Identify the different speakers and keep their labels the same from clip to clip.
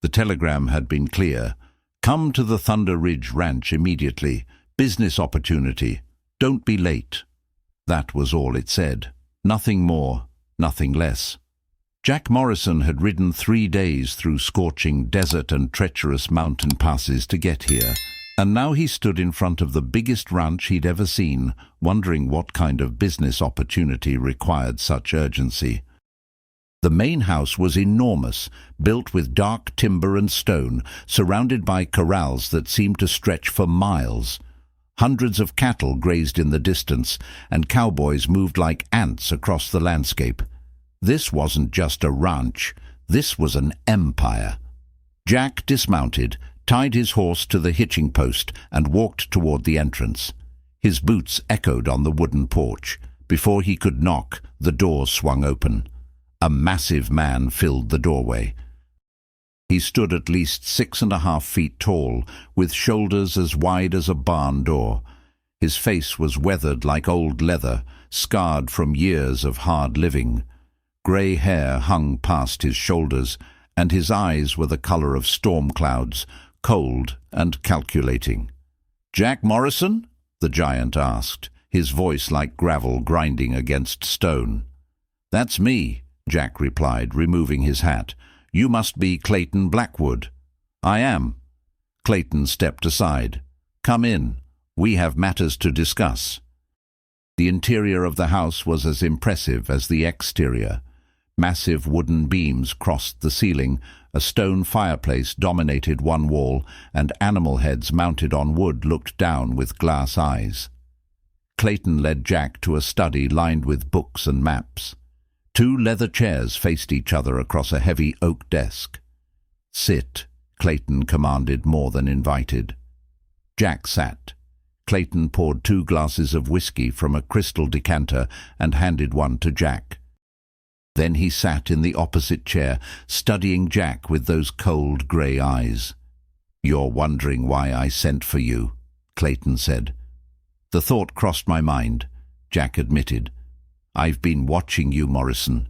Speaker 1: The telegram had been clear. Come to the Thunder Ridge Ranch immediately. Business opportunity. Don't be late. That was all it said. Nothing more, nothing less. Jack Morrison had ridden 3 days through scorching desert and treacherous mountain passes to get here, and now he stood in front of the biggest ranch he'd ever seen, wondering what kind of business opportunity required such urgency. The main house was enormous, built with dark timber and stone, surrounded by corrals that seemed to stretch for miles. Hundreds of cattle grazed in the distance, and cowboys moved like ants across the landscape. This wasn't just a ranch, this was an empire. Jack dismounted, tied his horse to the hitching post, and walked toward the entrance. His boots echoed on the wooden porch. Before he could knock, the door swung open. A massive man filled the doorway. He stood at least 6.5 feet tall, with shoulders as wide as a barn door. His face was weathered like old leather, scarred from years of hard living. Grey hair hung past his shoulders, and his eyes were the color of storm clouds, cold and calculating. "Jack Morrison?" the giant asked, his voice like gravel grinding against stone. "That's me," Jack replied, removing his hat. "You must be Clayton Blackwood." "I am." Clayton stepped aside. "Come in. We have matters to discuss." The interior of the house was as impressive as the exterior. Massive wooden beams crossed the ceiling, a stone fireplace dominated one wall, and animal heads mounted on wood looked down with glass eyes. Clayton led Jack to a study lined with books and maps. 2 leather chairs faced each other across a heavy oak desk. "Sit," Clayton commanded, more than invited. Jack sat. Clayton poured 2 glasses of whiskey from a crystal decanter and handed one to Jack. Then he sat in the opposite chair, studying Jack with those cold grey eyes. "You're wondering why I sent for you," Clayton said. "The thought crossed my mind," Jack admitted. "I've been watching you, Morrison.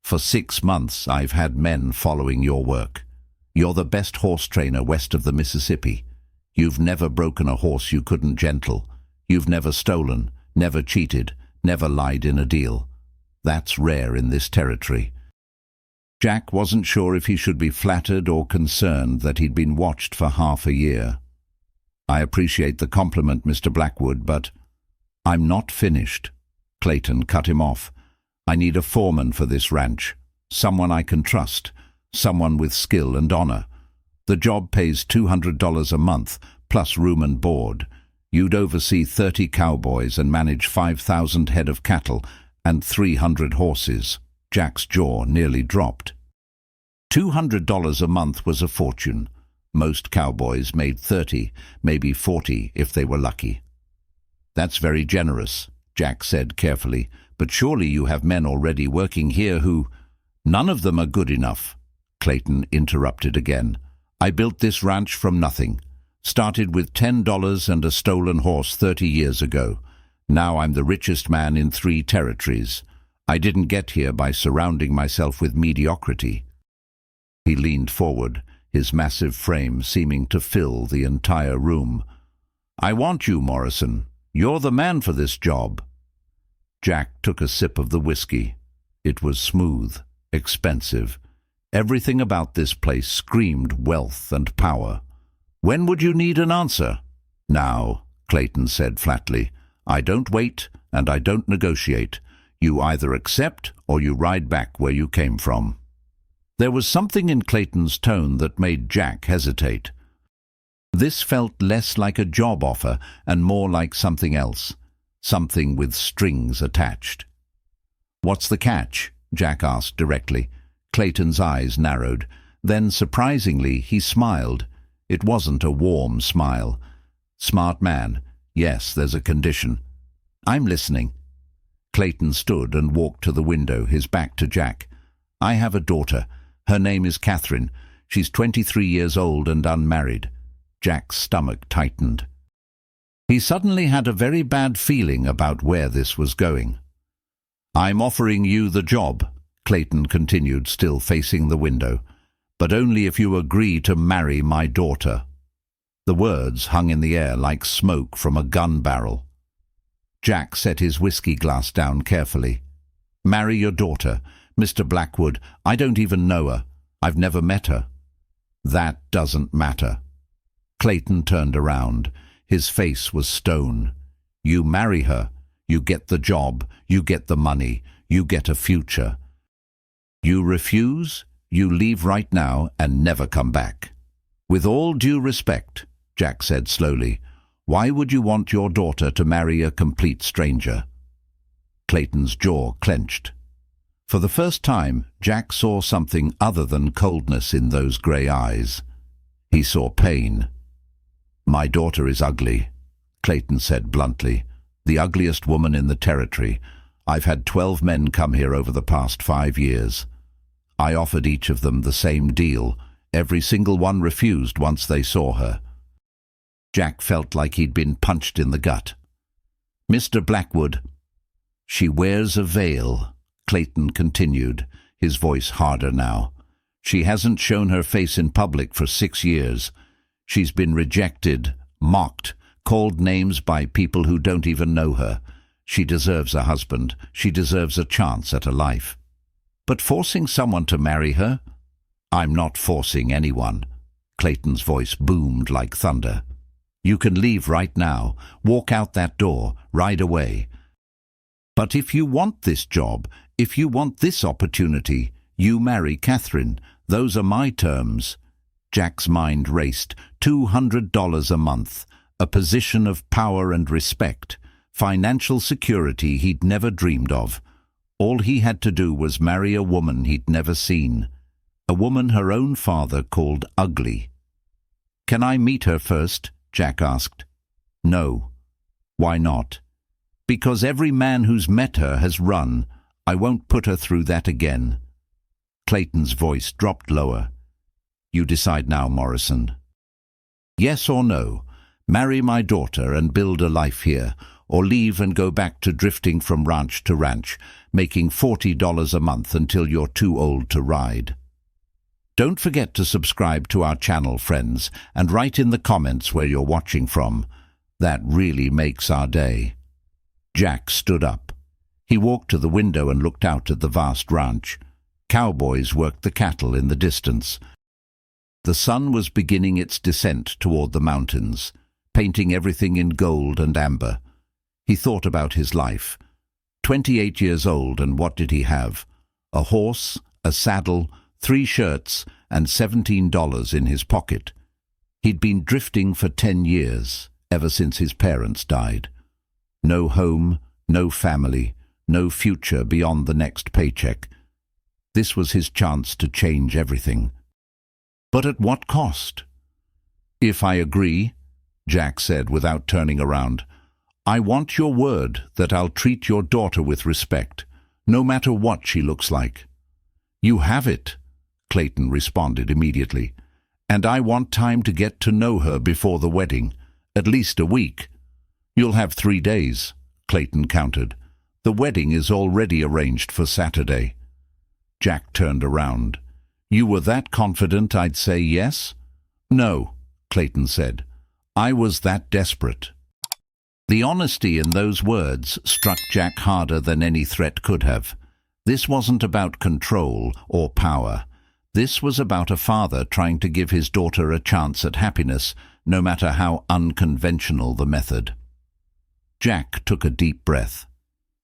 Speaker 1: For 6 months I've had men following your work. You're the best horse trainer west of the Mississippi. You've never broken a horse you couldn't gentle. You've never stolen, never cheated, never lied in a deal. That's rare in this territory." Jack wasn't sure if he should be flattered or concerned that he'd been watched for half a year. "I appreciate the compliment, Mr. Blackwood, but I'm not finished." Clayton cut him off. "I need a foreman for this ranch, someone I can trust, someone with skill and honor. The job pays $200 a month, plus room and board. You'd oversee 30 cowboys and manage 5,000 head of cattle and 300 horses." Jack's jaw nearly dropped. $200 a month was a fortune. Most cowboys made 30, maybe 40 if they were lucky. "That's very generous," Jack said carefully, "but surely you have men already working here who—" "None of them are good enough," Clayton interrupted again. "I built this ranch from nothing. Started with $10 and a stolen horse 30 years ago. Now I'm the richest man in 3 territories. I didn't get here by surrounding myself with mediocrity." He leaned forward, his massive frame seeming to fill the entire room. "I want you, Morrison. You're the man for this job." Jack took a sip of the whiskey. It was smooth, expensive. Everything about this place screamed wealth and power. "When would you need an answer?" "Now," Clayton said flatly. "I don't wait and I don't negotiate. You either accept or you ride back where you came from." There was something in Clayton's tone that made Jack hesitate. This felt less like a job offer and more like something else, something with strings attached. "What's the catch?" Jack asked directly. Clayton's eyes narrowed. Then, surprisingly, he smiled. It wasn't a warm smile. "Smart man. Yes, there's a condition." "I'm listening." Clayton stood and walked to the window, his back to Jack. "I have a daughter. Her name is Catherine. She's 23 years old and unmarried." Jack's stomach tightened. He suddenly had a very bad feeling about where this was going. "I'm offering you the job," Clayton continued, still facing the window. but only if you agree to marry my daughter." The words hung in the air like smoke from a gun barrel. Jack set his whiskey glass down carefully. "Marry your daughter, Mr. Blackwood. I don't even know her. I've never met her." "That doesn't matter." Clayton turned around. His face was stone. "You marry her. You get the job. You get the money. You get a future. You refuse, you leave right now and never come back." "With all due respect," Jack said slowly, "why would you want your daughter to marry a complete stranger?" Clayton's jaw clenched. For the first time, Jack saw something other than coldness in those grey eyes. He saw pain. "My daughter is ugly," Clayton said bluntly. "The ugliest woman in the territory. I've had 12 men come here over the past 5 years. I offered each of them the same deal. Every single one refused once they saw her." Jack felt like he'd been punched in the gut. "Mr. Blackwood." "She wears a veil," Clayton continued, his voice harder now. "She hasn't shown her face in public for 6 years. She's been rejected, mocked, called names by people who don't even know her. She deserves a husband. She deserves a chance at a life." "But forcing someone to marry her?" "I'm not forcing anyone." Clayton's voice boomed like thunder. "You can leave right now, walk out that door, right away. But if you want this job, if you want this opportunity, you marry Catherine. Those are my terms." Jack's mind raced. $200 a month, a position of power and respect, financial security he'd never dreamed of. All he had to do was marry a woman he'd never seen, a woman her own father called ugly. "Can I meet her first?" Jack asked. "No." "Why not?" "Because every man who's met her has run. I won't put her through that again." Clayton's voice dropped lower. "You decide now, Morrison. Yes or no? Marry my daughter and build a life here, or leave and go back to drifting from ranch to ranch, making $40 a month until you're too old to ride." Don't forget to subscribe to our channel, friends, and write in the comments where you're watching from. That really makes our day. Jack stood up. He walked to the window and looked out at the vast ranch. Cowboys worked the cattle in the distance. The sun was beginning its descent toward the mountains, painting everything in gold and amber. He thought about his life. 28 years old, and what did he have? A horse, a saddle, 3 shirts, and $17 in his pocket. He'd been drifting for 10 years, ever since his parents died. No home, no family, no future beyond the next paycheck. This was his chance to change everything. But at what cost? "If I agree," Jack said without turning around, "I want your word that I'll treat your daughter with respect, no matter what she looks like." "You have it," Clayton responded immediately. "And I want time to get to know her before the wedding, at least a week." "You'll have 3 days," Clayton countered. "The wedding is already arranged for Saturday." Jack turned around. "You were that confident I'd say yes?" "No," Clayton said. "I was that desperate." The honesty in those words struck Jack harder than any threat could have. This wasn't about control or power. This was about a father trying to give his daughter a chance at happiness, no matter how unconventional the method. Jack took a deep breath.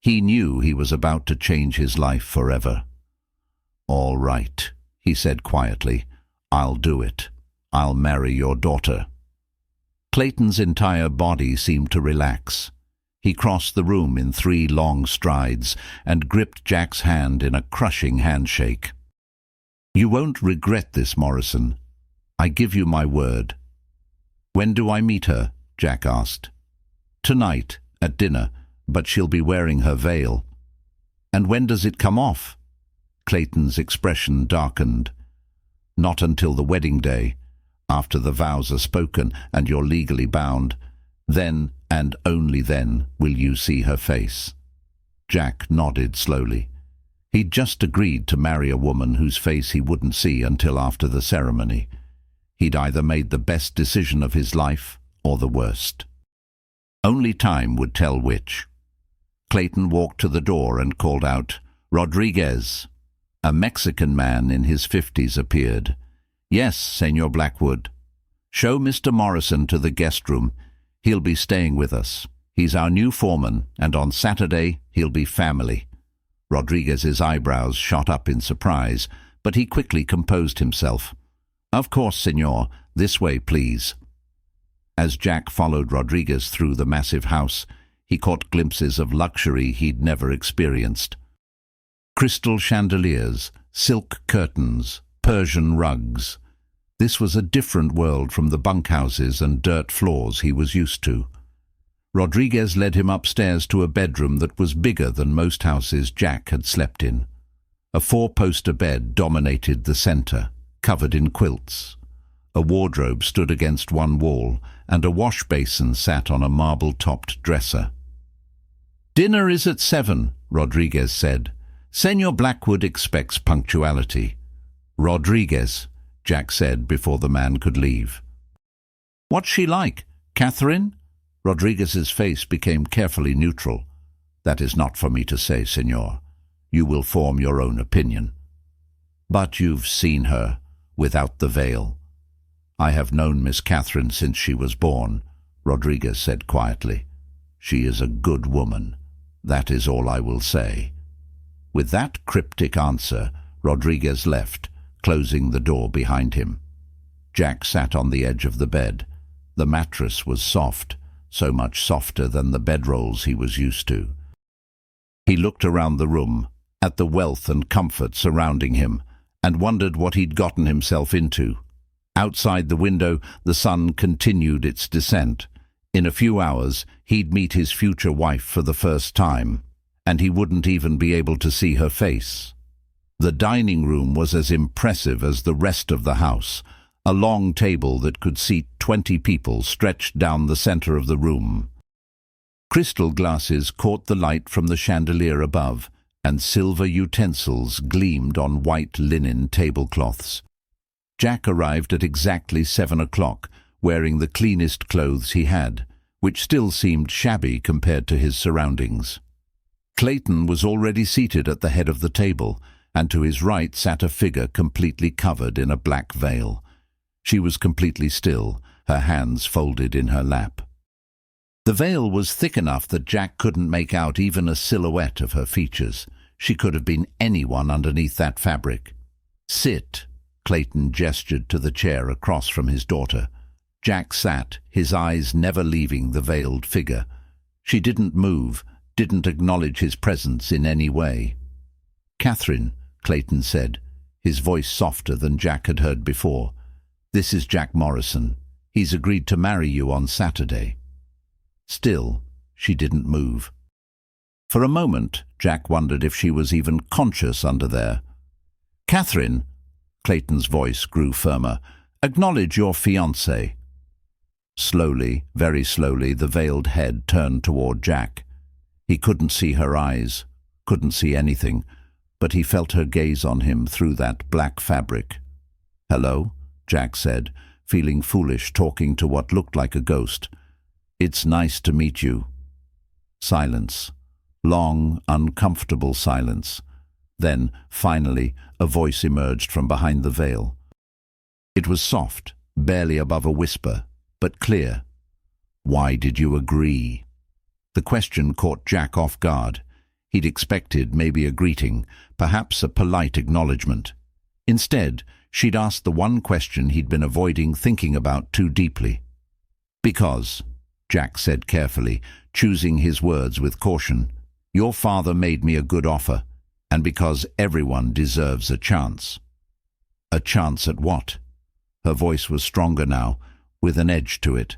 Speaker 1: He knew he was about to change his life forever. "All right," he said quietly. "I'll do it. I'll marry your daughter." Clayton's entire body seemed to relax. He crossed the room in 3 long strides and gripped Jack's hand in a crushing handshake. "You won't regret this, Morrison. I give you my word." "When do I meet her?" Jack asked. "Tonight, at dinner, but she'll be wearing her veil." "And when does it come off?" Clayton's expression darkened. "Not until the wedding day, after the vows are spoken and you're legally bound. Then, and only then, will you see her face." Jack nodded slowly. He'd just agreed to marry a woman whose face he wouldn't see until after the ceremony. He'd either made the best decision of his life or the worst. Only time would tell which. Clayton walked to the door and called out, "Rodriguez." A Mexican man in his 50s appeared. "Yes, Senor Blackwood." "Show Mr. Morrison to the guest room. He'll be staying with us. He's our new foreman, and on Saturday he'll be family." Rodriguez's eyebrows shot up in surprise, but he quickly composed himself. "Of course, senor. This way, please." As Jack followed Rodriguez through the massive house, he caught glimpses of luxury he'd never experienced. Crystal chandeliers, silk curtains, Persian rugs. This was a different world from the bunkhouses and dirt floors he was used to. Rodriguez led him upstairs to a bedroom that was bigger than most houses Jack had slept in. A four-poster bed dominated the center, covered in quilts. A wardrobe stood against one wall, and a wash basin sat on a marble-topped dresser. "Dinner is at 7, Rodriguez said. "Senor Blackwood expects punctuality." "Rodriguez," Jack said before the man could leave. "What's she like? Catherine?" Rodriguez's face became carefully neutral. "That is not for me to say, senor. You will form your own opinion." "But you've seen her, without the veil." "I have known Miss Catherine since she was born," Rodriguez said quietly. "She is a good woman. That is all I will say." With that cryptic answer, Rodriguez left, closing the door behind him. Jack sat on the edge of the bed. The mattress was soft, so much softer than the bedrolls he was used to. He looked around the room, at the wealth and comfort surrounding him, and wondered what he'd gotten himself into. Outside the window, the sun continued its descent. In a few hours, he'd meet his future wife for the first time, and he wouldn't even be able to see her face. The dining room was as impressive as the rest of the house, a long table that could seat 20 people stretched down the center of the room. Crystal glasses caught the light from the chandelier above, and silver utensils gleamed on white linen tablecloths. Jack arrived at exactly 7 o'clock, wearing the cleanest clothes he had, which still seemed shabby compared to his surroundings. Clayton was already seated at the head of the table, and to his right sat a figure completely covered in a black veil. She was completely still, her hands folded in her lap. The veil was thick enough that Jack couldn't make out even a silhouette of her features. She could have been anyone underneath that fabric. "Sit," Clayton gestured to the chair across from his daughter. Jack sat, his eyes never leaving the veiled figure. She didn't move, didn't acknowledge his presence in any way. "Catherine," Clayton said, his voice softer than Jack had heard before. "This is Jack Morrison. He's agreed to marry you on Saturday." Still, she didn't move. For a moment, Jack wondered if she was even conscious under there. "Catherine," Clayton's voice grew firmer, "acknowledge your fiancé." Slowly, very slowly, the veiled head turned toward Jack. He couldn't see her eyes, couldn't see anything, but he felt her gaze on him through that black fabric. "Hello," Jack said, feeling foolish talking to what looked like a ghost. "It's nice to meet you." Silence. Long, uncomfortable silence. Then, finally, a voice emerged from behind the veil. It was soft, barely above a whisper, but clear. "Why did you agree?" The question caught Jack off guard. He'd expected maybe a greeting, perhaps a polite acknowledgement. Instead, she'd asked the one question he'd been avoiding thinking about too deeply. "Because," Jack said carefully, choosing his words with caution, "your father made me a good offer, and because everyone deserves a chance." "A chance at what?" Her voice was stronger now, with an edge to it.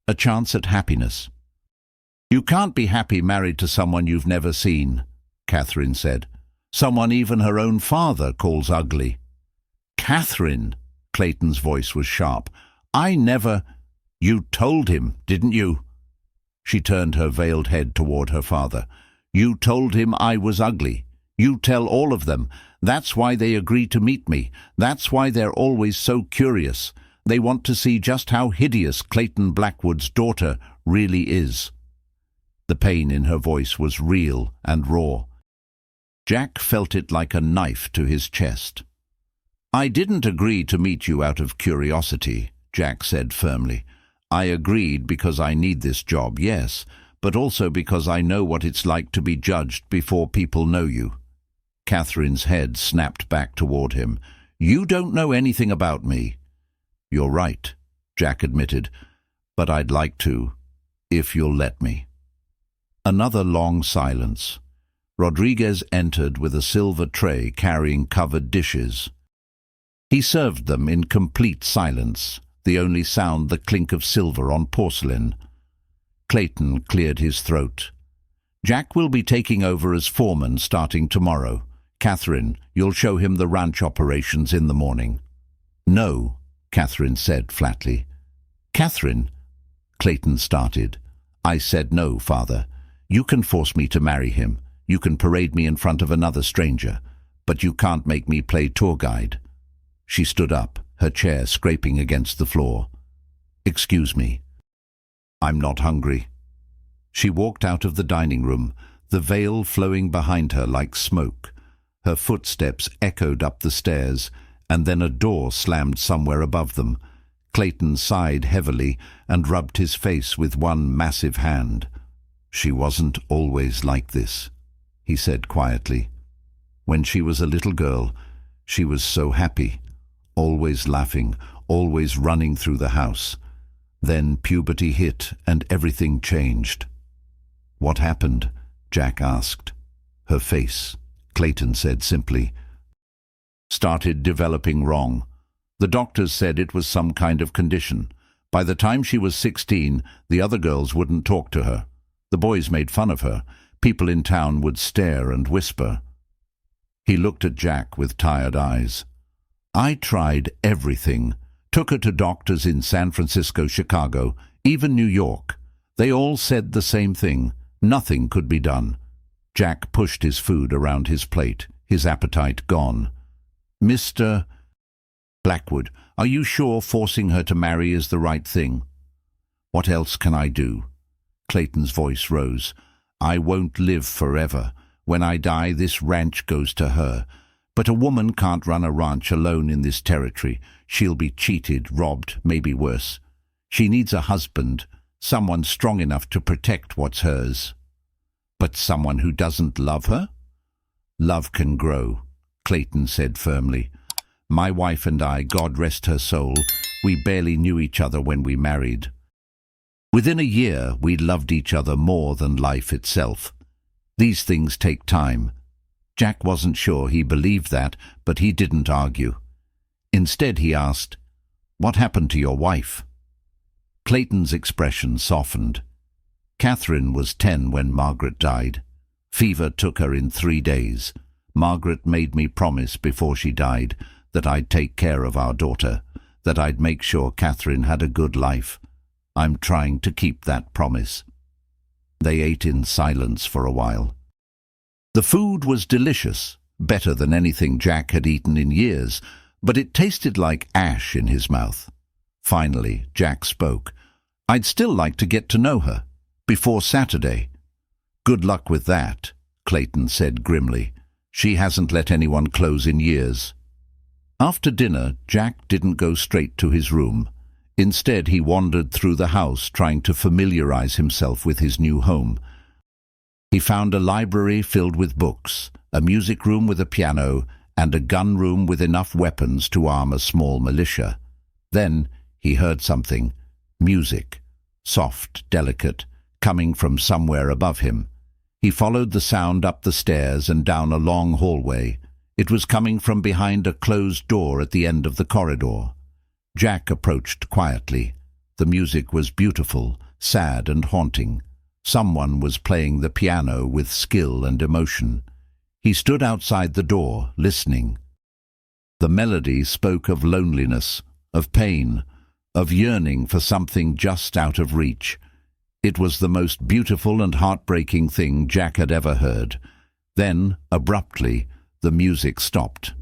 Speaker 1: "A chance at happiness." "You can't be happy married to someone you've never seen," Catherine said. "Someone even her own father calls ugly." "Catherine," Clayton's voice was sharp, "I never—" "You told him, didn't you?" She turned her veiled head toward her father. "You told him I was ugly. You tell all of them. That's why they agree to meet me. That's why they're always so curious. They want to see just how hideous Clayton Blackwood's daughter really is." The pain in her voice was real and raw. Jack felt it like a knife to his chest. "I didn't agree to meet you out of curiosity," Jack said firmly. "I agreed because I need this job, yes, but also because I know what it's like to be judged before people know you." Catherine's head snapped back toward him. "You don't know anything about me." "You're right," Jack admitted, "but I'd like to, if you'll let me." Another long silence. Rodriguez entered with a silver tray carrying covered dishes. He served them in complete silence, the only sound the clink of silver on porcelain. Clayton cleared his throat. "Jack will be taking over as foreman starting tomorrow. Catherine, you'll show him the ranch operations in the morning." "No," Catherine said flatly. "Catherine," Clayton started. "I said no, Father. You can force me to marry him. You can parade me in front of another stranger. But you can't make me play tour guide." She stood up, her chair scraping against the floor. "Excuse me. I'm not hungry." She walked out of the dining room, the veil flowing behind her like smoke. Her footsteps echoed up the stairs, and then a door slammed somewhere above them. Clayton sighed heavily and rubbed his face with one massive hand. "She wasn't always like this," he said quietly. "When she was a little girl, she was so happy, always laughing, always running through the house. Then puberty hit and everything changed." "What happened?" Jack asked. "Her face," Clayton said simply, "started developing wrong. The doctors said it was some kind of condition. By the time she was 16, the other girls wouldn't talk to her. The boys made fun of her. People in town would stare and whisper." He looked at Jack with tired eyes. "I tried everything. Took her to doctors in San Francisco, Chicago, even New York. They all said the same thing. Nothing could be done." Jack pushed his food around his plate, his appetite gone. "Mr. Blackwood, are you sure forcing her to marry is the right thing?" "What else can I do?" Clayton's voice rose. "I won't live forever. When I die, this ranch goes to her. But a woman can't run a ranch alone in this territory. She'll be cheated, robbed, maybe worse. She needs a husband, someone strong enough to protect what's hers." "But someone who doesn't love her?" "Love can grow," Clayton said firmly. "My wife and I, God rest her soul, we barely knew each other when we married. Within a year, we loved each other more than life itself. These things take time." Jack wasn't sure he believed that, but he didn't argue. Instead, he asked, "What happened to your wife?" Clayton's expression softened. "Catherine was 10 when Margaret died. Fever took her in 3 days. Margaret made me promise before she died that I'd take care of our daughter, that I'd make sure Catherine had a good life. I'm trying to keep that promise." They ate in silence for a while. The food was delicious, better than anything Jack had eaten in years, but it tasted like ash in his mouth. Finally, Jack spoke. "I'd still like to get to know her, before Saturday." "Good luck with that," Clayton said grimly. "She hasn't let anyone close in years." After dinner, Jack didn't go straight to his room. Instead, he wandered through the house trying to familiarize himself with his new home. He found a library filled with books, a music room with a piano, and a gun room with enough weapons to arm a small militia. Then he heard something. Music. Soft, delicate, coming from somewhere above him. He followed the sound up the stairs and down a long hallway. It was coming from behind a closed door at the end of the corridor. Jack approached quietly. The music was beautiful, sad and haunting. Someone was playing the piano with skill and emotion. He stood outside the door, listening. The melody spoke of loneliness, of pain, of yearning for something just out of reach. It was the most beautiful and heartbreaking thing Jack had ever heard. Then, abruptly, the music stopped.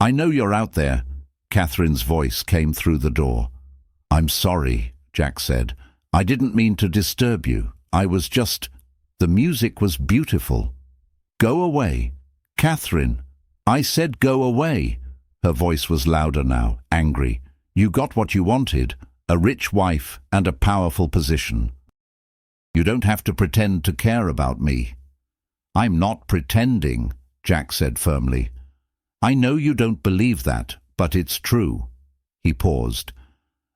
Speaker 1: "I know you're out there," Catherine's voice came through the door. "I'm sorry," Jack said. "I didn't mean to disturb you. I was just—" The music was beautiful. "Go away. Catherine, I said go away." Her voice was louder now, angry. "You got what you wanted, a rich wife and a powerful position. You don't have to pretend to care about me." "I'm not pretending," Jack said firmly. "I know you don't believe that, but it's true." He paused.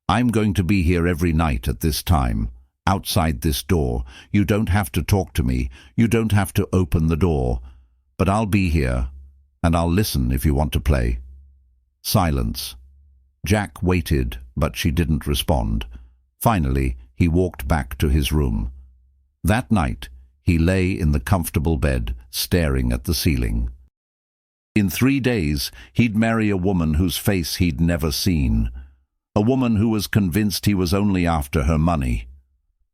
Speaker 1: "I'm going to be here every night at this time, outside this door. You don't have to talk to me. You don't have to open the door. But I'll be here, and I'll listen if you want to play." Silence. Jack waited, but she didn't respond. Finally, he walked back to his room. That night, he lay in the comfortable bed, staring at the ceiling. In 3 days, he'd marry a woman whose face he'd never seen. A woman who was convinced he was only after her money.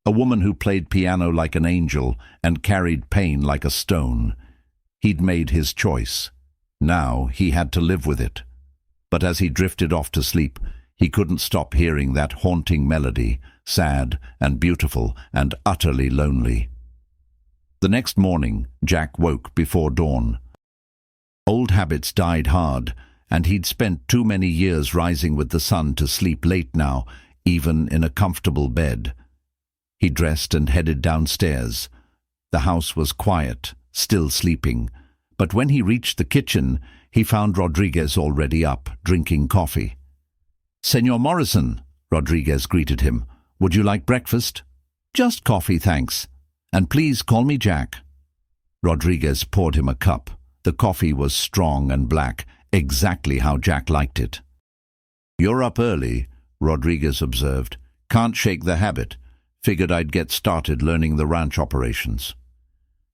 Speaker 1: A woman who played piano like an angel and carried pain like a stone. He'd made his choice. Now he had to live with it. But as he drifted off to sleep, he couldn't stop hearing that haunting melody, sad and beautiful and utterly lonely. The next morning, Jack woke before dawn. Old habits died hard, and he'd spent too many years rising with the sun to sleep late now, even in a comfortable bed. He dressed and headed downstairs. The house was quiet, still sleeping, but when he reached the kitchen, he found Rodriguez already up, drinking coffee. "Senor Morrison," Rodriguez greeted him. "Would you like breakfast?" "Just coffee, thanks. And please call me Jack." Rodriguez poured him a cup. The coffee was strong and black, exactly how Jack liked it. "You're up early," Rodriguez observed. "Can't shake the habit. Figured I'd get started learning the ranch operations."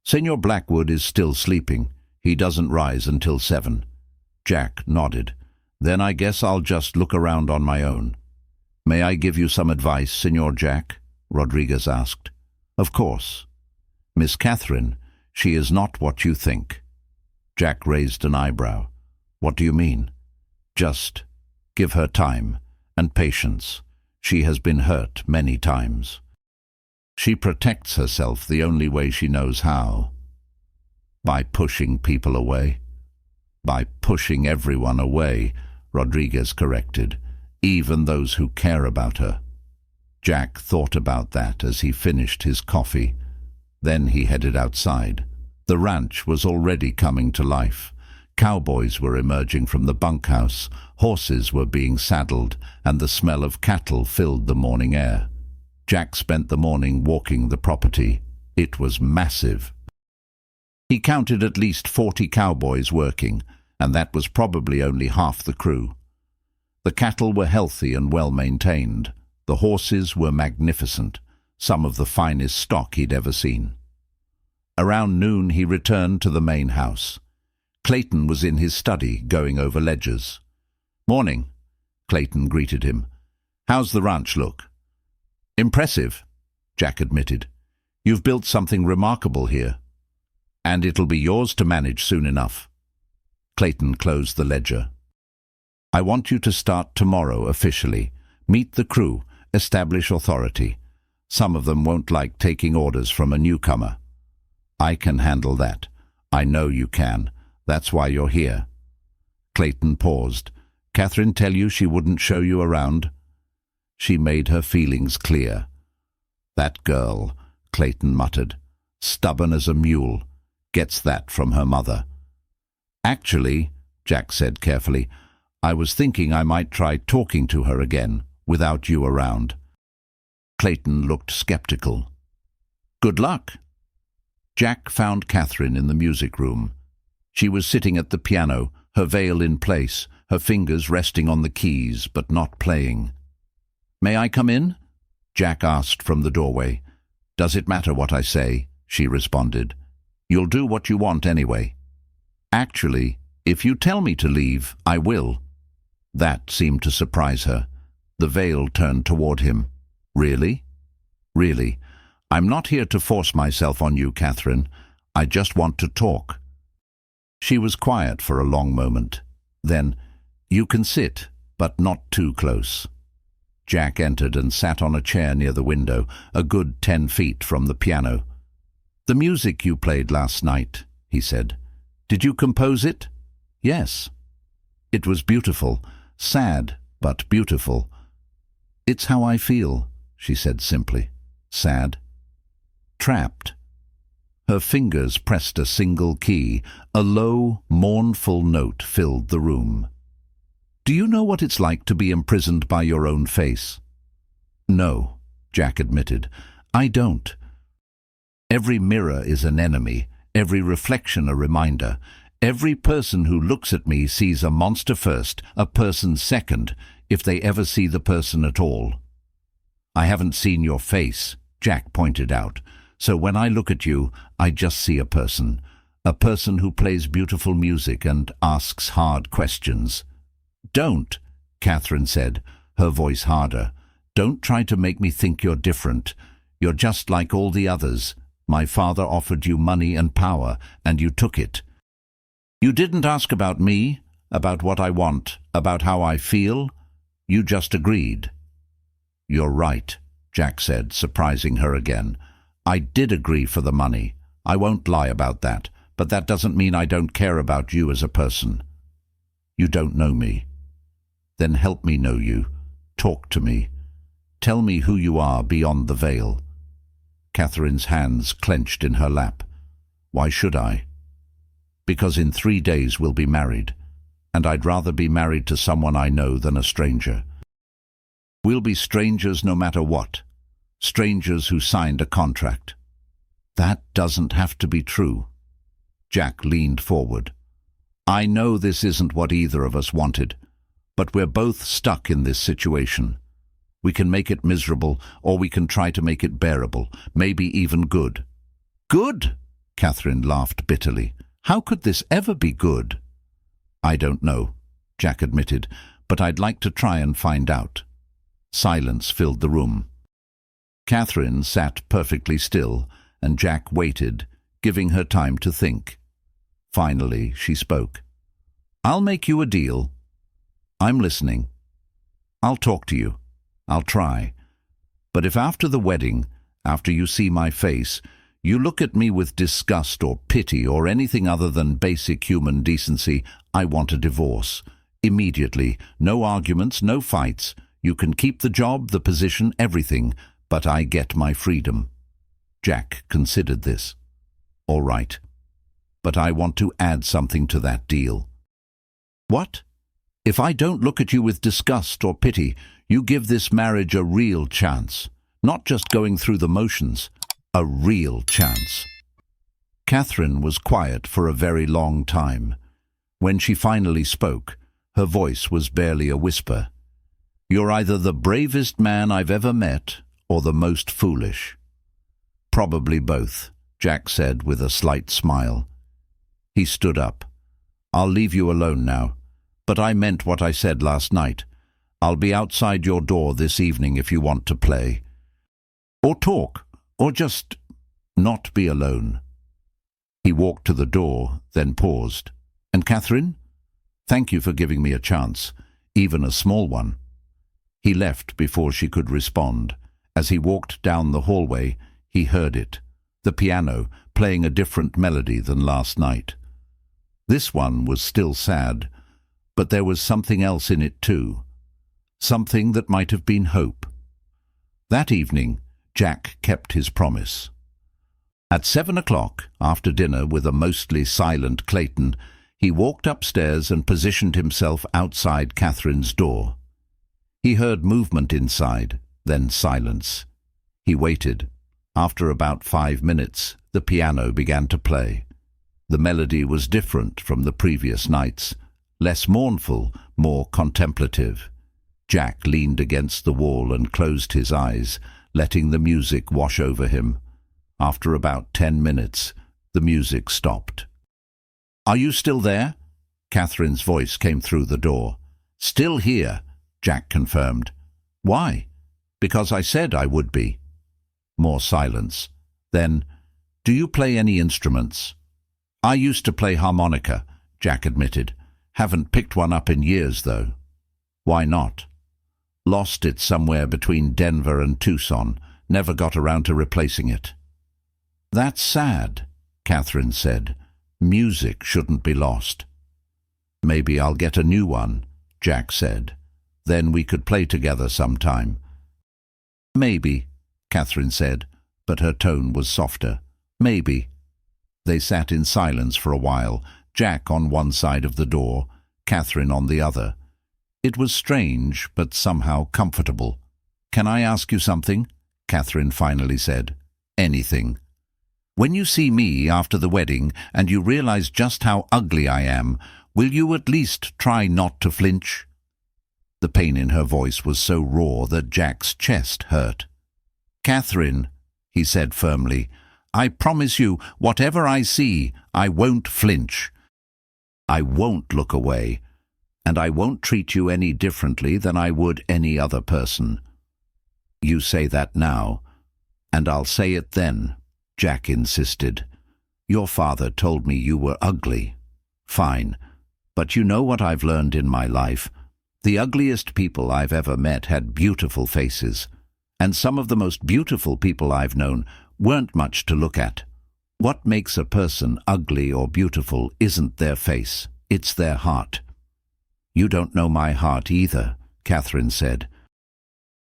Speaker 1: "Senor Blackwood is still sleeping. He doesn't rise until 7. Jack nodded. "Then I guess I'll just look around on my own." "May I give you some advice, Senor Jack?" Rodriguez asked. "Of course." "Miss Catherine, she is not what you think." Jack raised an eyebrow. "What do you mean?" "Just give her time and patience. She has been hurt many times. She protects herself the only way she knows how. By pushing people away." "By pushing everyone away," Rodriguez corrected, "even those who care about her." Jack thought about that as he finished his coffee. Then he headed outside. The ranch was already coming to life. Cowboys were emerging from the bunkhouse, horses were being saddled, and the smell of cattle filled the morning air. Jack spent the morning walking the property. It was massive. He counted at least 40 cowboys working, and that was probably only half the crew. The cattle were healthy and well-maintained. The horses were magnificent, some of the finest stock he'd ever seen. Around noon he returned to the main house. Clayton was in his study, going over ledgers. "Morning," Clayton greeted him. "How's the ranch look?" "Impressive," Jack admitted. "You've built something remarkable here. And it'll be yours to manage soon enough." Clayton closed the ledger. "I want you to start tomorrow officially. Meet the crew, establish authority. Some of them won't like taking orders from a newcomer. I can handle that. I know you can. That's why you're here." Clayton paused. "Catherine tell you she wouldn't show you around?" "She made her feelings clear." "That girl," Clayton muttered. "Stubborn as a mule. Gets that from her mother." "Actually," Jack said carefully, "I was thinking I might try talking to her again, without you around." Clayton looked skeptical. "Good luck." Jack found Catherine in the music room. She was sitting at the piano, her veil in place, her fingers resting on the keys, but not playing. "May I come in?" Jack asked from the doorway. "Does it matter what I say?" she responded. "You'll do what you want anyway." "Actually, if you tell me to leave, I will." That seemed to surprise her. The veil turned toward him. "Really?" "Really. I'm not here to force myself on you, Catherine. I just want to talk. She was quiet for a long moment. Then, "You can sit, but not too close." Jack entered and sat on a chair near the window, a good 10 feet from the piano. "The music you played last night," he said. "Did you compose it?" "Yes." "It was beautiful. Sad, but beautiful." "It's how I feel," she said simply. "Sad. Trapped." Her fingers pressed a single key. A low, mournful note filled the room. "Do you know what it's like to be imprisoned by your own face?" "No," Jack admitted. "I don't. Every mirror is an enemy, every reflection a reminder. Every person who looks at me sees a monster first, a person second, if they ever see the person at all." "I haven't seen your face," Jack pointed out. "So when I look at you, I just see a person who plays beautiful music and asks hard questions." "Don't," Catherine said, her voice harder. "Don't try to make me think you're different. You're just like all the others. My father offered you money and power, and you took it. You didn't ask about me, about what I want, about how I feel. You just agreed." "You're right," Jack said, surprising her again. "I did agree for the money. I won't lie about that, but that doesn't mean I don't care about you as a person." "You don't know me." "Then help me know you. Talk to me. Tell me who you are beyond the veil." Catherine's hands clenched in her lap. "Why should I?" "Because in 3 days we'll be married, and I'd rather be married to someone I know than a stranger. We'll be strangers no matter what. Strangers who signed a contract." "That doesn't have to be true." Jack leaned forward. "I know this isn't what either of us wanted, but we're both stuck in this situation. We can make it miserable, or we can try to make it bearable, maybe even good." "Good?" Catherine laughed bitterly. "How could this ever be good?" "I don't know," Jack admitted, "but I'd like to try and find out." Silence filled the room. Catherine sat perfectly still, and Jack waited, giving her time to think. Finally, she spoke. "I'll make you a deal." "I'm listening." "I'll talk to you. I'll try. But if after the wedding, after you see my face, you look at me with disgust or pity or anything other than basic human decency, I want a divorce. Immediately. No arguments, no fights. You can keep the job, the position, everything, but I get my freedom." Jack considered this. "All right. But I want to add something to that deal." "What?" "If I don't look at you with disgust or pity, you give this marriage a real chance. Not just going through the motions. A real chance." Catherine was quiet for a very long time. When she finally spoke, her voice was barely a whisper. "You're either the bravest man I've ever met or the most foolish." "Probably both," Jack said with a slight smile. He stood up. "I'll leave you alone now, but I meant what I said last night. I'll be outside your door this evening if you want to play. Or talk, or just not be alone." He walked to the door, then paused. "And Catherine? Thank you for giving me a chance, even a small one." He left before she could respond. As he walked down the hallway, he heard it, the piano, playing a different melody than last night. This one was still sad, but there was something else in it too. Something that might have been hope. That evening, Jack kept his promise. At 7 o'clock, after dinner with a mostly silent Clayton, he walked upstairs and positioned himself outside Catherine's door. He heard movement inside, then silence. He waited. After about 5 minutes, the piano began to play. The melody was different from the previous nights, less mournful, more contemplative. Jack leaned against the wall and closed his eyes, letting the music wash over him. After about 10 minutes, the music stopped. "Are you still there?" Catherine's voice came through the door. "Still here," Jack confirmed. "Why?" "Because I said I would be." More silence. Then, "Do you play any instruments?" I used to play harmonica, Jack admitted. Haven't picked one up in years, though. Why not? Lost it somewhere between Denver and Tucson. Never got around to replacing it. That's sad, Catherine said. Music shouldn't be lost. Maybe I'll get a new one, Jack said. Then we could play together sometime. Maybe, Catherine said, but her tone was softer. Maybe. They sat in silence for a while, Jack on one side of the door, Catherine on the other. It was strange, but somehow comfortable. Can I ask you something? Catherine finally said. Anything. When you see me after the wedding and you realize just how ugly I am, will you at least try not to flinch? The pain in her voice was so raw that Jack's chest hurt. Catherine, he said firmly, I promise you, whatever I see, I won't flinch. I won't look away, and I won't treat you any differently than I would any other person. You say that now, and I'll say it then, Jack insisted. Your father told me you were ugly. Fine, but you know what I've learned in my life? The ugliest people I've ever met had beautiful faces, and some of the most beautiful people I've known weren't much to look at. What makes a person ugly or beautiful isn't their face, it's their heart. You don't know my heart either, Catherine said.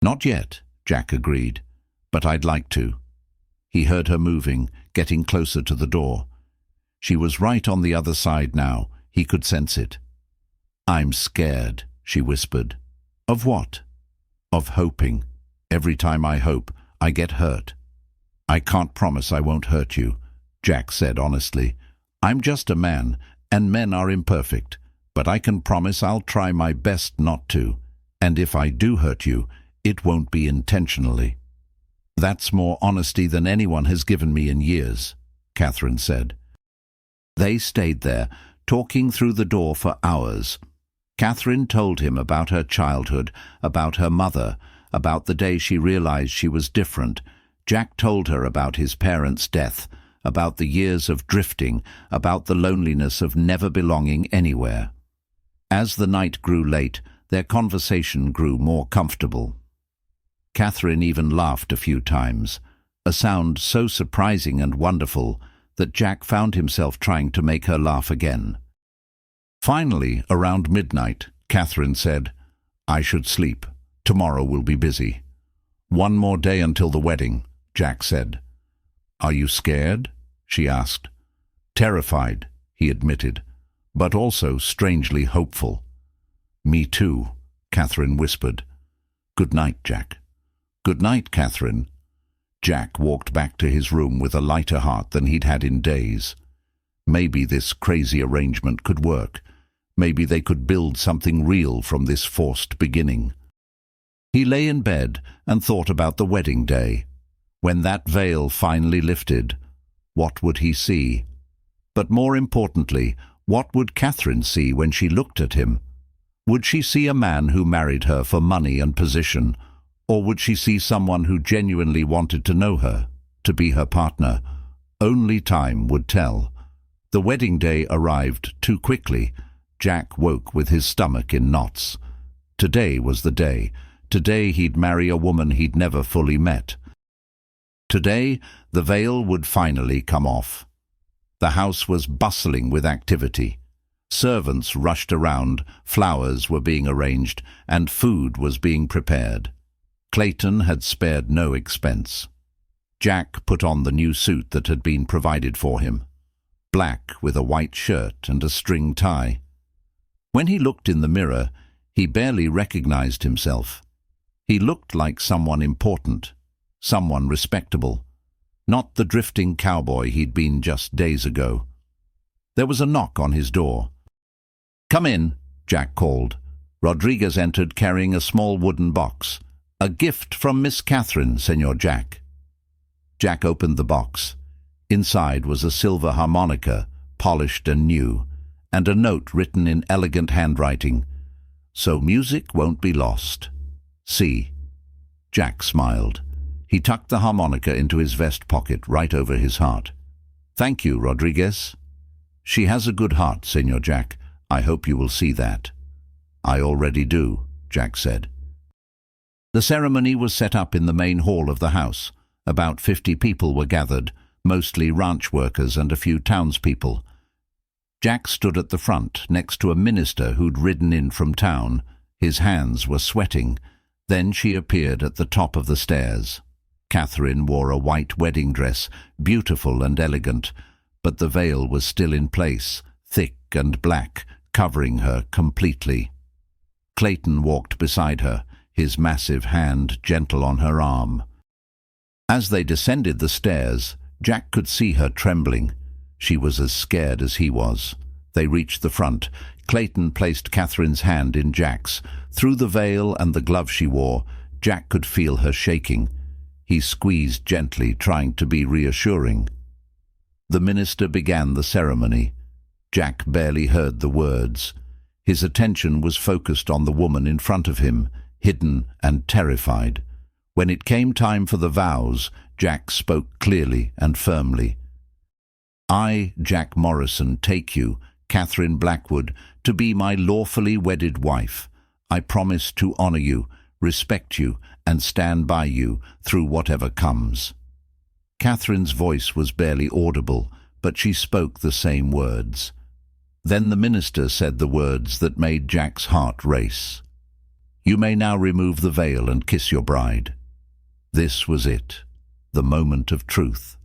Speaker 1: Not yet, Jack agreed, but I'd like to. He heard her moving, getting closer to the door. She was right on the other side now, he could sense it. I'm scared, she whispered. Of what? Of hoping. Every time I hope, I get hurt. I can't promise I won't hurt you, Jack said honestly. I'm just a man, and men are imperfect, but I can promise I'll try my best not to, and if I do hurt you, it won't be intentionally. That's more honesty than anyone has given me in years, Catherine said. They stayed there, talking through the door for hours. Catherine told him about her childhood, about her mother, about the day she realized she was different. Jack told her about his parents' death, about the years of drifting, about the loneliness of never belonging anywhere. As the night grew late, their conversation grew more comfortable. Catherine even laughed a few times, a sound so surprising and wonderful that Jack found himself trying to make her laugh again. Finally, around midnight, Catherine said, I should sleep. Tomorrow will be busy. One more day until the wedding, Jack said. Are you scared? She asked. Terrified, he admitted, but also strangely hopeful. Me too, Catherine whispered. Good night, Jack. Good night, Catherine. Jack walked back to his room with a lighter heart than he'd had in days. Maybe this crazy arrangement could work. Maybe they could build something real from this forced beginning. He lay in bed and thought about the wedding day. When that veil finally lifted, what would he see? But more importantly, what would Catherine see when she looked at him? Would she see a man who married her for money and position, or would she see someone who genuinely wanted to know her, to be her partner? Only time would tell. The wedding day arrived too quickly. Jack woke with his stomach in knots. Today was the day. Today he'd marry a woman he'd never fully met. Today the veil would finally come off. The house was bustling with activity. Servants rushed around, flowers were being arranged, and food was being prepared. Clayton had spared no expense. Jack put on the new suit that had been provided for him, black with a white shirt and a string tie. When he looked in the mirror, he barely recognized himself. He looked like someone important, someone respectable, not the drifting cowboy he'd been just days ago. There was a knock on his door. "Come in," Jack called. Rodriguez entered carrying a small wooden box. "A gift from Miss Catherine, Senor Jack." Jack opened the box. Inside was a silver harmonica, polished and new, and a note written in elegant handwriting. "So music won't be lost. See." Jack smiled. He tucked the harmonica into his vest pocket right over his heart. "Thank you, Rodriguez." She has a good heart, Senor Jack. I hope you will see that." "I already do," Jack said. The ceremony was set up in the main hall of the house. About 50 people were gathered, mostly ranch workers and a few townspeople. Jack stood at the front, next to a minister who'd ridden in from town. His hands were sweating. Then she appeared at the top of the stairs. Catherine wore a white wedding dress, beautiful and elegant, but the veil was still in place, thick and black, covering her completely. Clayton walked beside her, his massive hand gentle on her arm. As they descended the stairs, Jack could see her trembling. She was as scared as he was. They reached the front. Clayton placed Catherine's hand in Jack's. Through the veil and the glove she wore, Jack could feel her shaking. He squeezed gently, trying to be reassuring. The minister began the ceremony. Jack barely heard the words. His attention was focused on the woman in front of him, hidden and terrified. When it came time for the vows, Jack spoke clearly and firmly. "I, Jack Morrison, take you, Catherine Blackwood, to be my lawfully wedded wife. I promise to honor you, respect you, and stand by you through whatever comes." Catherine's voice was barely audible, but she spoke the same words. Then the minister said the words that made Jack's heart race. "You may now remove the veil and kiss your bride." This was it, the moment of truth.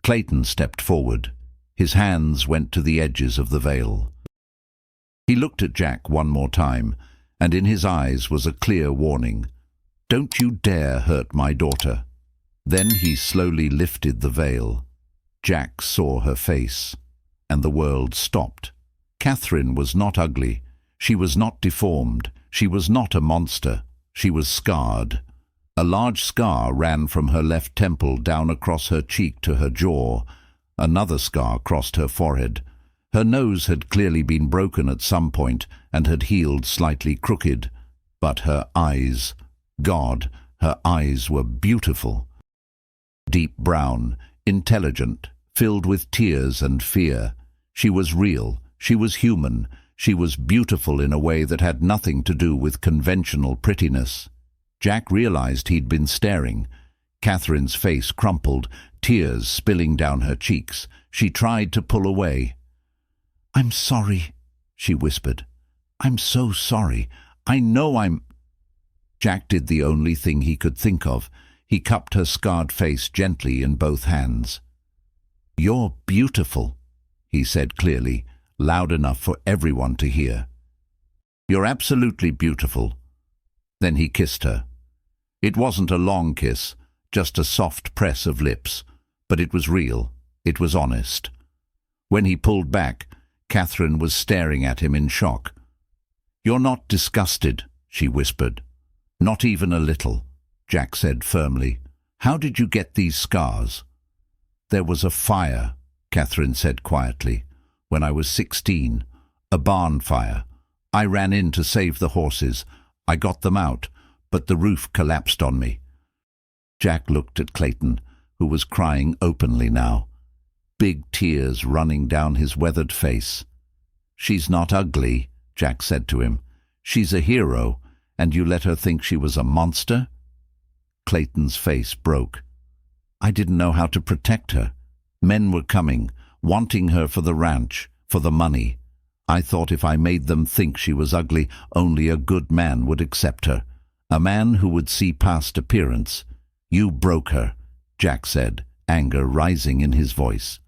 Speaker 1: Clayton stepped forward. His hands went to the edges of the veil. He looked at Jack one more time, and in his eyes was a clear warning. "Don't you dare hurt my daughter." Then he slowly lifted the veil. Jack saw her face, and the world stopped. Catherine was not ugly. She was not deformed. She was not a monster. She was scarred. A large scar ran from her left temple down across her cheek to her jaw. Another scar crossed her forehead. Her nose had clearly been broken at some point and had healed slightly crooked. But her eyes, God, her eyes were beautiful. Deep brown, intelligent, filled with tears and fear. She was real. She was human. She was beautiful in a way that had nothing to do with conventional prettiness. Jack realized he'd been staring. Catherine's face crumpled, tears spilling down her cheeks. She tried to pull away. "I'm sorry," she whispered. "I'm so sorry. I know I'm—" Jack did the only thing he could think of. He cupped her scarred face gently in both hands. "You're beautiful," he said clearly, loud enough for everyone to hear. "You're absolutely beautiful." Then he kissed her. It wasn't a long kiss, just a soft press of lips, but it was real, it was honest. When he pulled back, Catherine was staring at him in shock. "You're not disgusted," she whispered. "Not even a little," Jack said firmly. "How did you get these scars?" "There was a fire," Catherine said quietly, "when I was 16. A barn fire. I ran in to save the horses. I got them out, but the roof collapsed on me." Jack looked at Clayton, who was crying openly now, big tears running down his weathered face. "She's not ugly," Jack said to him. "She's a hero, and you let her think she was a monster?" Clayton's face broke. "I didn't know how to protect her. Men were coming, wanting her for the ranch, for the money. I thought if I made them think she was ugly, only a good man would accept her. A man who would see past appearance. You broke her," Jack said, anger rising in his voice.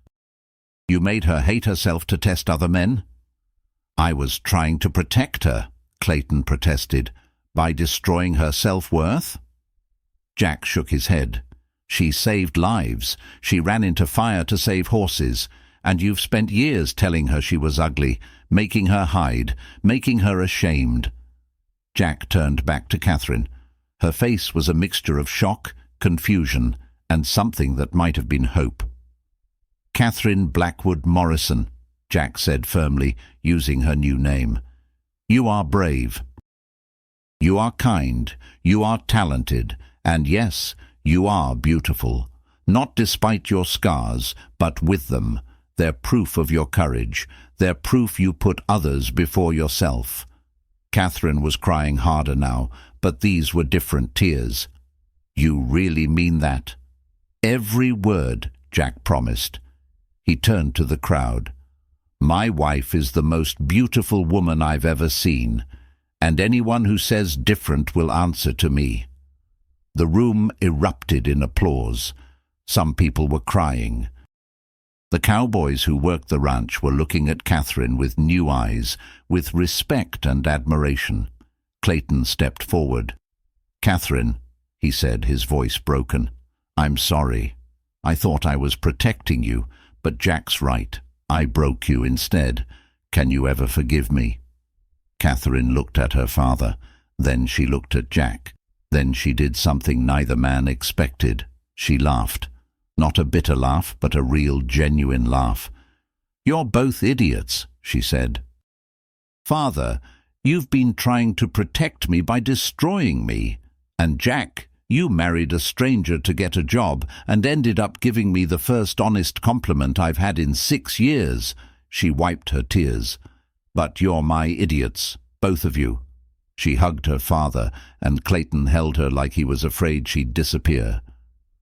Speaker 1: "You made her hate herself to test other men?" "I was trying to protect her," Clayton protested, "by destroying her self-worth." Jack shook his head. "She saved lives. She ran into fire to save horses. And you've spent years telling her she was ugly, making her hide, making her ashamed." Jack turned back to Catherine. Her face was a mixture of shock, confusion, and something that might have been hope. "Catherine Blackwood Morrison," Jack said firmly, using her new name. "You are brave. You are kind. You are talented. And yes, you are beautiful. Not despite your scars, but with them. They're proof of your courage. They're proof you put others before yourself." Catherine was crying harder now, but these were different tears. "You really mean that?" "Every word," Jack promised. He turned to the crowd. "My wife is the most beautiful woman I've ever seen, and anyone who says different will answer to me." The room erupted in applause. Some people were crying. The cowboys who worked the ranch were looking at Catherine with new eyes, with respect and admiration. Clayton stepped forward. "Catherine," he said, his voice broken, "I'm sorry. I thought I was protecting you, but Jack's right. I broke you instead. Can you ever forgive me?" Catherine looked at her father. Then she looked at Jack. Then she did something neither man expected. She laughed. Not a bitter laugh, but a real, genuine laugh. "You're both idiots," she said. "Father, you've been trying to protect me by destroying me. And Jack, you married a stranger to get a job and ended up giving me the first honest compliment I've had in 6 years." She wiped her tears. "But you're my idiots, both of you." She hugged her father, and Clayton held her like he was afraid she'd disappear.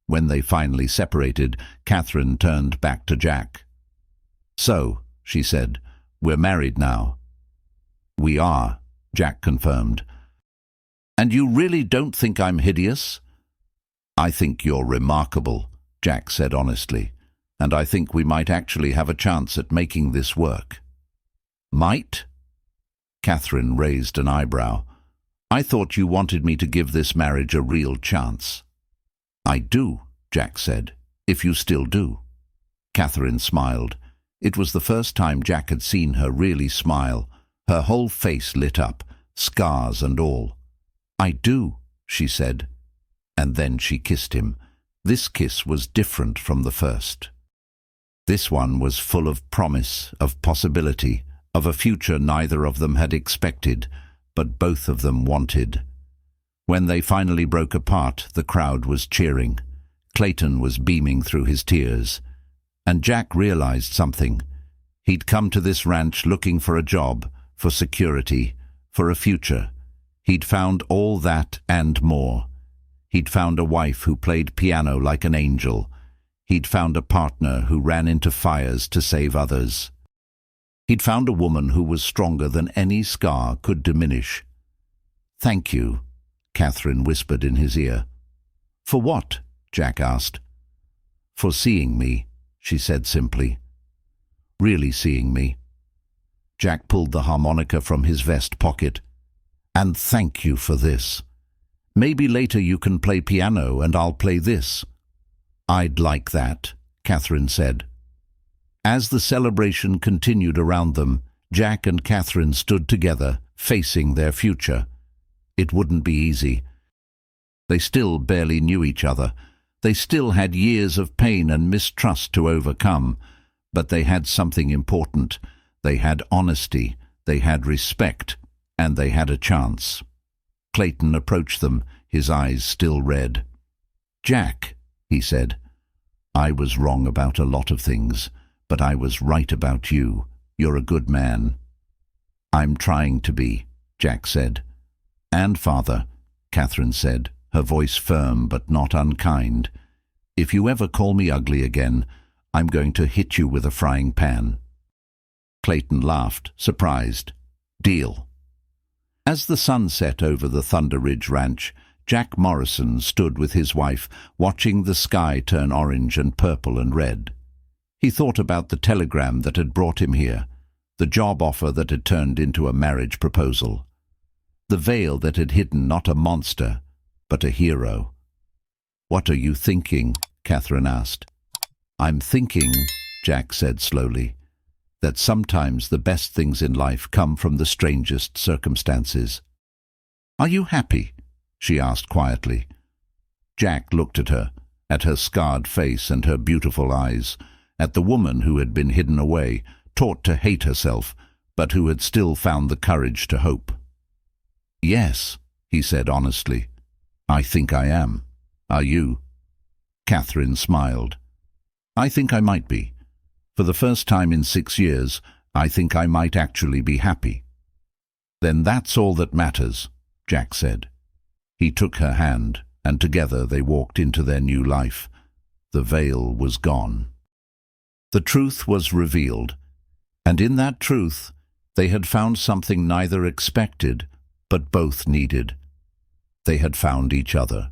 Speaker 1: When they finally separated, Catherine turned back to Jack. "So," she said, "we're married now." "We are," Jack confirmed. "And you really don't think I'm hideous?" "I think you're remarkable," Jack said honestly, "and I think we might actually have a chance at making this work." "Might?" Catherine raised an eyebrow. "I thought you wanted me to give this marriage a real chance." "I do," Jack said, "if you still do." Catherine smiled. It was the first time Jack had seen her really smile. Her whole face lit up, scars and all. "I do," she said. And then she kissed him. This kiss was different from the first. This one was full of promise, of possibility, of a future neither of them had expected, but both of them wanted. When they finally broke apart, the crowd was cheering. Clayton was beaming through his tears. And Jack realized something. He'd come to this ranch looking for a job, for security, for a future. He'd found all that and more. He'd found a wife who played piano like an angel. He'd found a partner who ran into fires to save others. He'd found a woman who was stronger than any scar could diminish. "Thank you," Catherine whispered in his ear. "For what?" Jack asked. "For seeing me," she said simply. "Really seeing me." Jack pulled the harmonica from his vest pocket. "And thank you for this. Maybe later you can play piano and I'll play this." "I'd like that," Catherine said. As the celebration continued around them, Jack and Catherine stood together, facing their future. It wouldn't be easy. They still barely knew each other. They still had years of pain and mistrust to overcome. But they had something important. They had honesty, they had respect, and they had a chance. Clayton approached them, his eyes still red. "Jack," he said, "I was wrong about a lot of things, but I was right about you. You're a good man." "I'm trying to be," Jack said. "And father," Catherine said, her voice firm but not unkind, "if you ever call me ugly again, I'm going to hit you with a frying pan." Clayton laughed, surprised. "Deal." As the sun set over the Thunder Ridge Ranch, Jack Morrison stood with his wife, watching the sky turn orange and purple and red. He thought about the telegram that had brought him here, the job offer that had turned into a marriage proposal, the veil that had hidden not a monster, but a hero. "What are you thinking?" Catherine asked. "I'm thinking," Jack said slowly, "that sometimes the best things in life come from the strangest circumstances." "Are you happy?" she asked quietly. Jack looked at her scarred face and her beautiful eyes, at the woman who had been hidden away, taught to hate herself, but who had still found the courage to hope. "Yes," he said honestly. "I think I am. Are you?" Catherine smiled. "I think I might be. For the first time in 6 years, I think I might actually be happy." "Then that's all that matters," Jack said. He took her hand, and together they walked into their new life. The veil was gone. The truth was revealed, and in that truth they had found something neither expected but both needed. They had found each other.